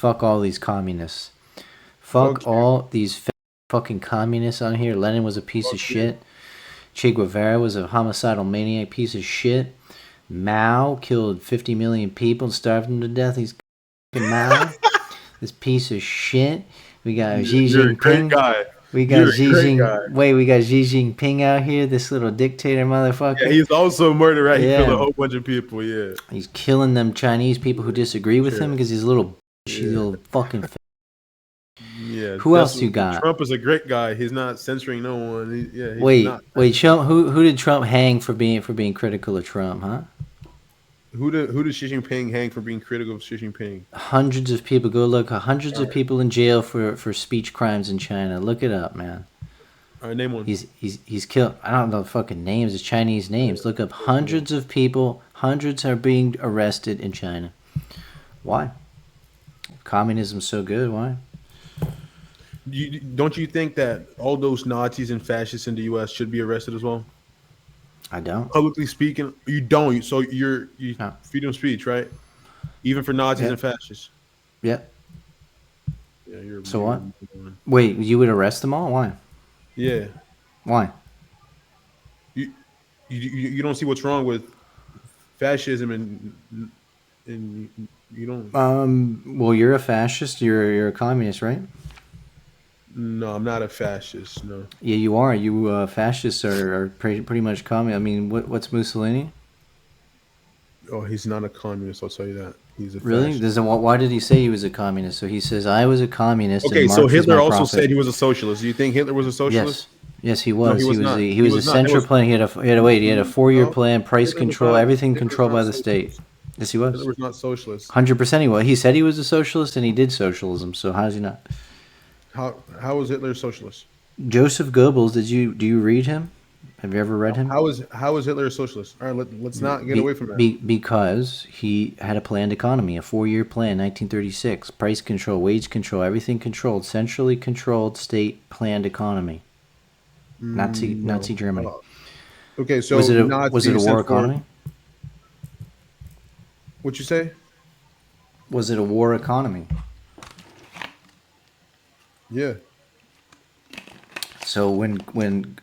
fuck all these communists. Fuck Fuck you. all these fucking communists on here. Lenin was a piece of Fuck you. shit. Che Guevara was a homicidal maniac piece of shit. Mao killed 50 million people and starved them to death. He's fucking Mao. This piece of shit. We got Xi You're a great Jinping. guy. We You're got a great guy. We got Xi Jinping out here, this little dictator Yeah, motherfucker. he's also a murderer, right? He killed a Yeah. whole bunch of people. Yeah. He's killing them Chinese people who disagree with Sure. him because he's a little Yeah. fucking. Yeah. Who else you got? Trump is a great guy. He's not censoring no one. He's Wait, not. wait, Trump. Who did Trump hang for being critical of Trump? Huh? Who did Xi Jinping hang for being critical of Xi Jinping? Hundreds of people. Go look. Hundreds All of right. people in jail for speech crimes in China. Look it up, man. All right, name one. He's killed. I don't know the fucking names. It's Chinese names. Look up hundreds of people. Hundreds are being arrested in China. Why? Communism's so good. Why? Don't you think that all those Nazis and fascists in the U.S. should be arrested as well? I don't. Publicly speaking, you don't. So you No. freedom of speech, right? Even for Nazis Yeah. and fascists. Yeah. Yeah, you're. So what? Wait, you would arrest them all? Why? Yeah, Why? you don't see what's wrong with fascism and you don't. Well, you're a fascist. You're a communist, right? No, I'm not a fascist. No. Yeah, you are. You fascists are pretty much communist. I mean, what's Mussolini? Oh, he's not a communist. I'll tell you that. He's a Really? fascist. Why did he say he was a communist? So he says I was a communist. Okay, and so Marx is Hitler my also prophet. said he was a socialist. Do you think Hitler was a socialist? Yes, he No, was. he was not. He was a not. It central was plan. He had a wait. He had a 4-year no. plan, price Hitler was control, not. everything Hitler was controlled by not the state. socialist. Yes, he Hitler was. was not socialist. 100% he was. He said he was a socialist, and he did socialism. So how is he not? How was Hitler a socialist? Joseph Goebbels. Do you read him? Have you ever read him? How is Hitler a socialist? All right, let's not get away from that. Because he had a planned economy, a 4-year plan, 1936, price control, wage control, everything controlled, centrally controlled state planned economy. Nazi No. Germany. Okay, so Was it a Nazis war sent for- economy? What'd you say? Was it a war economy? Yeah. So when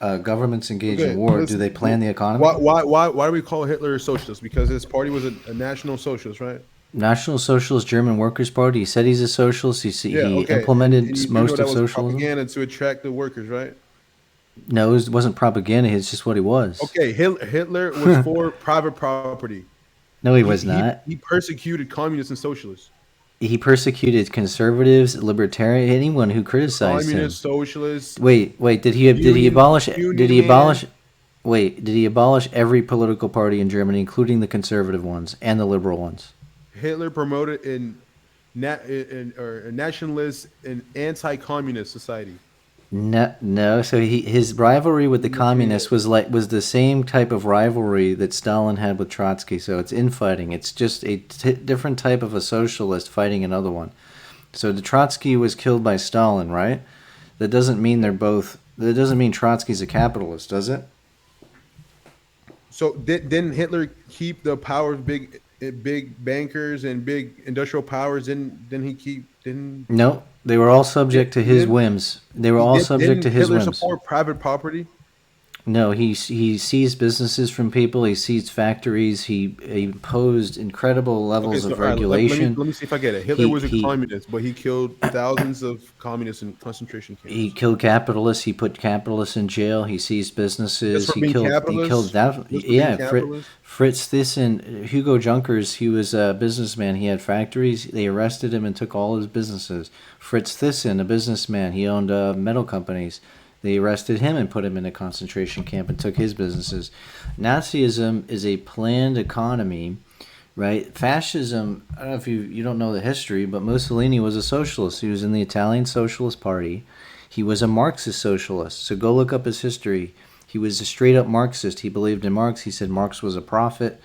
governments engage Okay, in war, let's- do they plan the economy? Why do we call Hitler a socialist? Because his party was a national socialist, right? National Socialist German Workers' Party. He said he's a socialist. He Okay. implemented And you do most know of that was socialism. propaganda to attract the workers, right? No, it wasn't propaganda. It's just what he was. Okay, Hitler was for private property. No, he was not. He persecuted communists and socialists. He persecuted conservatives, libertarian, anyone who criticized him. Communists, socialists. Wait. Did he abolish? Union Did he man. abolish? Wait. Did he abolish every political party in Germany, including the conservative ones and the liberal ones? Hitler promoted a nationalist and anti-communist society. No. So his rivalry with the communists was the same type of rivalry that Stalin had with Trotsky. So it's infighting. It's just a different type of a socialist fighting another one. So the Trotsky was killed by Stalin, right? That doesn't mean they're both. That doesn't mean Trotsky's a capitalist, does it? So didn't Hitler keep the power of big bankers and big industrial powers? Didn't he keep? Didn't No, they were all subject to his whims. They were all subject to his Hitler whims. support private property? No, he seized businesses from people. He seized factories. He imposed incredible levels of all right, regulation. let me see if I get it. Hitler He- was a he- communist, but he killed thousands of communists in concentration camps. He killed capitalists. He put capitalists in jail. He seized businesses. Just for He being killed. He capitalists? killed that. Just for being Yeah, capitalists? Fritz Thyssen, Hugo Junkers. He was a businessman. He had factories. They arrested him and took all his businesses. Fritz Thyssen, a businessman. He owned metal companies. They arrested him and put him in a concentration camp and took his businesses. Nazism is a planned economy, right? Fascism, I don't know if you don't know the history, but Mussolini was a socialist. He was in the Italian Socialist Party. He was a Marxist socialist. So go look up his history. He was a straight up Marxist. He believed in Marx. He said Marx was a prophet.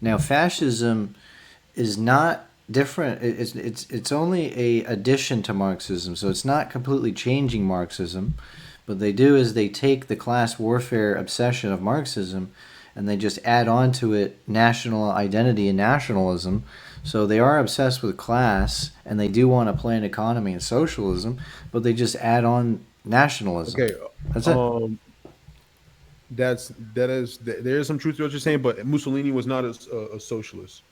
Now, fascism is not different. It's only a addition to Marxism. So it's not completely changing Marxism. What they do is they take the class warfare obsession of Marxism and they just add on to it national identity and nationalism. So they are obsessed with class, and they do want a planned economy and socialism, but they just add on nationalism. Okay, That's it. um, there is some truth to what you're saying, but Mussolini was not a socialist.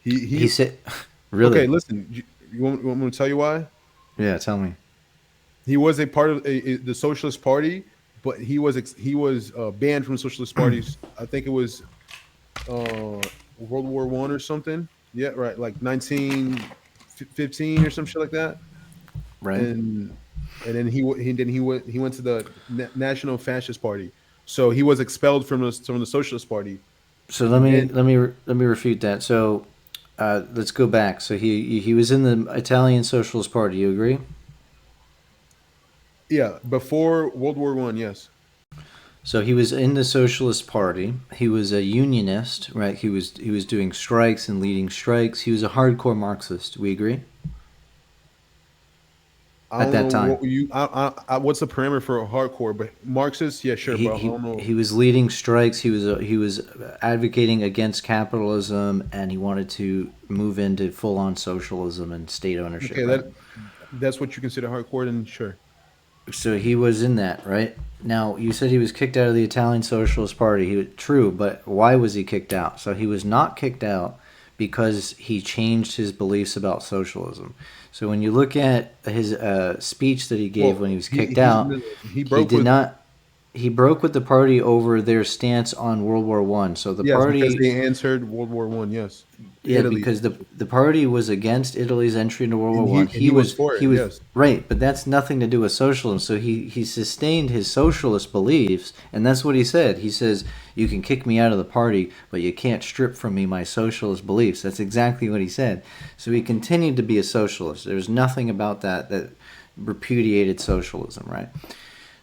He He said, okay. really? Listen, you want me to tell you why? Yeah, tell me. He was a part of the Socialist Party, but he was banned from Socialist parties. I think it was World War One or something. Yeah, right, like 1915 or some shit like that. Right. And then he went to the National Fascist Party. So he was expelled from the Socialist Party, So let and me then let me let me refute that. So let's go back. So he was in the Italian Socialist Party. You agree? yeah, before World War One, yes. So he was in the Socialist Party. He was a unionist, right? He was doing strikes and leading strikes. He was a hardcore Marxist. We agree I at don't that know time. what what's the parameter for a hardcore, but Marxist, yeah, sure, He but I he don't know. he was leading strikes. He was advocating against capitalism, and he wanted to move into full on socialism and state ownership. Okay, Right. that's what you consider hardcore, then sure. So he was in that, right? Now you said he was kicked out of the Italian Socialist Party. True, but why was he kicked out? So he was not kicked out because he changed his beliefs about socialism. So when you look at his speech that he gave when he Well, was kicked out, no, he he broke did with not. He broke with the party over their stance on World War One. So the yes because party, they answered World War One, yes, yeah, Italy, because the party was against Italy's entry into World War and One. he was for He it, was yes. right, but that's nothing to do with socialism. So he sustained his socialist beliefs, and that's what he said. He says you can kick me out of the party, but you can't strip from me my socialist beliefs. That's exactly what he said. So he continued to be a socialist. There's nothing about that repudiated socialism, right?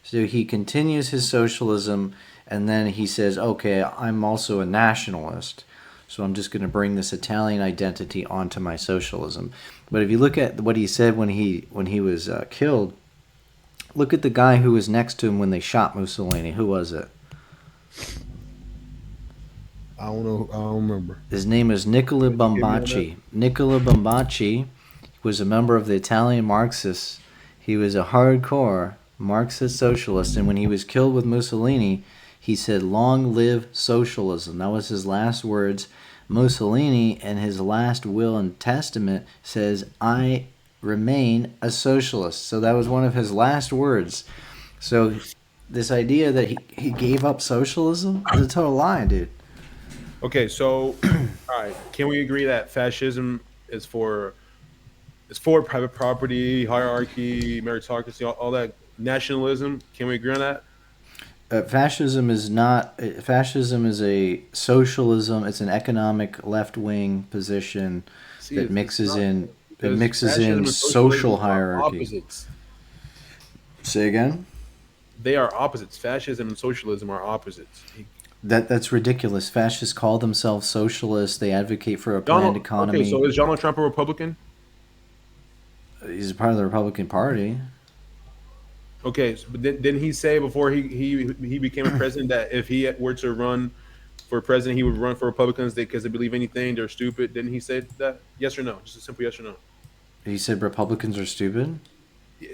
So he continues his socialism, and then he says, "Okay, I'm also a nationalist." So I'm just going to bring this Italian identity onto my socialism. But if you look at what he said when he was killed, look at the guy who was next to him when they shot Mussolini. Who was it? I don't know. I don't remember. His name is Nicola Could you give me on that? Bombacci. Nicola Bombacci was a member of the Italian Marxists. He was a hardcore Marxist socialist, and when he was killed with Mussolini, he said, "Long live socialism." That was his last words. Mussolini, in his last will and testament, says, "I remain a socialist." So that was one of his last words. So this idea that he gave up socialism is a total lie, dude. Okay, so all right, can we agree that fascism is for private property, hierarchy, meritocracy, all that nationalism? Can we agree on that? Fascism is not. Fascism is a socialism. It's an economic left wing position See, that it's mixes not in because fascism and social socialism are hierarchy. opposites. Say again. They are opposites. Fascism and socialism are opposites. That's ridiculous. Fascists call themselves socialists. They advocate for a planned Donald. Okay, economy. so is Donald Trump a Republican? He's a part of the Republican Party. Okay, but didn't he say before he became a president that if he were to run for president, he would run for Republicans because they believe anything, they're stupid. Didn't he say that? Yes or no? Just a simple yes or no. He said Republicans are stupid.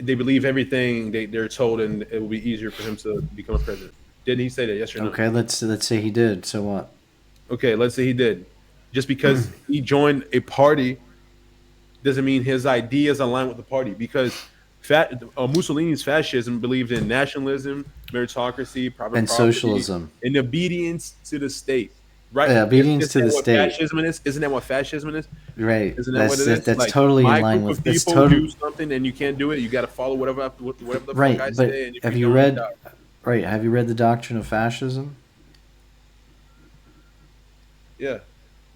They believe everything they're told, and it will be easier for him to become a president. Didn't he say that? Yes or no? Okay, let's say he did. So what? Okay, let's say he did. Just because he joined a party doesn't mean his ideas align with the party. Because Mussolini's fascism believed in nationalism, meritocracy, private And property, socialism. and obedience to the state. Right? Obedience Isn't to that the what state. fascism is? Isn't that what fascism is? Right. Isn't that what That's it that, is? that's Like totally in my line group of with. That's people total. do something and you can't do it. You got to follow whatever the fuck I Right. say, But and if have you you don't, you read? die. Right. Have you read the doctrine of fascism? Yeah.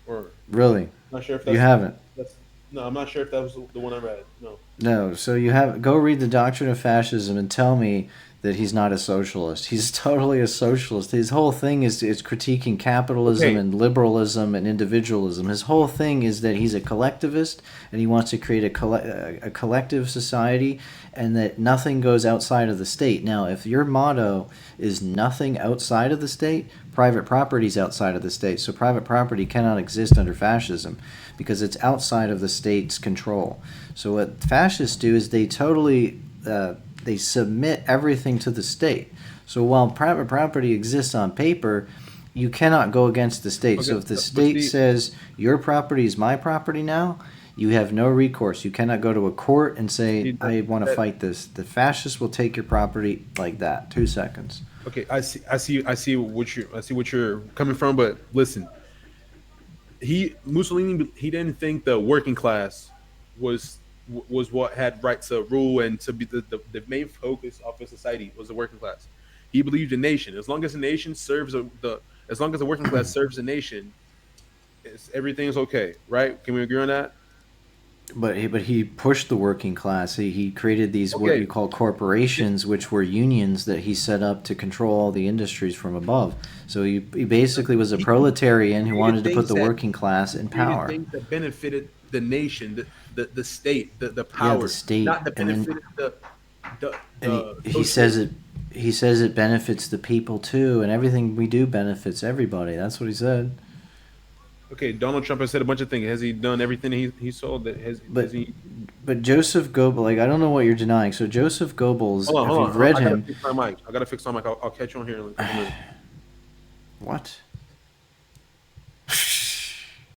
Or Really? not sure if You haven't. that's no. I'm not sure if that was the one I read. No. No. So you have go read the doctrine of fascism and tell me that he's not a socialist. He's totally a socialist. His whole thing is critiquing capitalism Okay, and liberalism and individualism. His whole thing is that he's a collectivist and he wants to create a collective society and that nothing goes outside of the state. Now, if your motto is nothing outside of the state, private property is outside of the state. So private property cannot exist under fascism because it's outside of the state's control. So what fascists do is they submit everything to the state. So while private property exists on paper, you cannot go against the state. okay, So if the but state see, says your property is my property now, you have no recourse. You cannot go to a court and say, see I want to that fight this. The fascists will take your property like that. 2 seconds. okay, I see what you're coming from, but listen, Mussolini, he didn't think the working class was was what had right to rule and to be the main focus of a society was the working class. He believed the nation. As long as the nation serves the as long as the working class serves the nation, everything is okay, right? Can we agree on that? But he pushed the working class. He created these what you Okay. call corporations, which were unions that he set up to control all the industries from above. So he basically was a He proletarian who created wanted to put things the that working class in created power. things that benefited the nation, the state, the Yeah, the power, state, not that and then benefited the and he says socialists. it benefits the people too, and everything we do benefits everybody. That's what he said. Okay, Donald Trump has said a bunch of things. Has he done everything he sold? That has But he? but Joseph Goebbels, like I don't know what you're denying. So Joseph Goebbels, if Hold you've on. read I gotta him, fix my mic. I gotta fix my mic. I'll catch you on here in a couple minutes. what?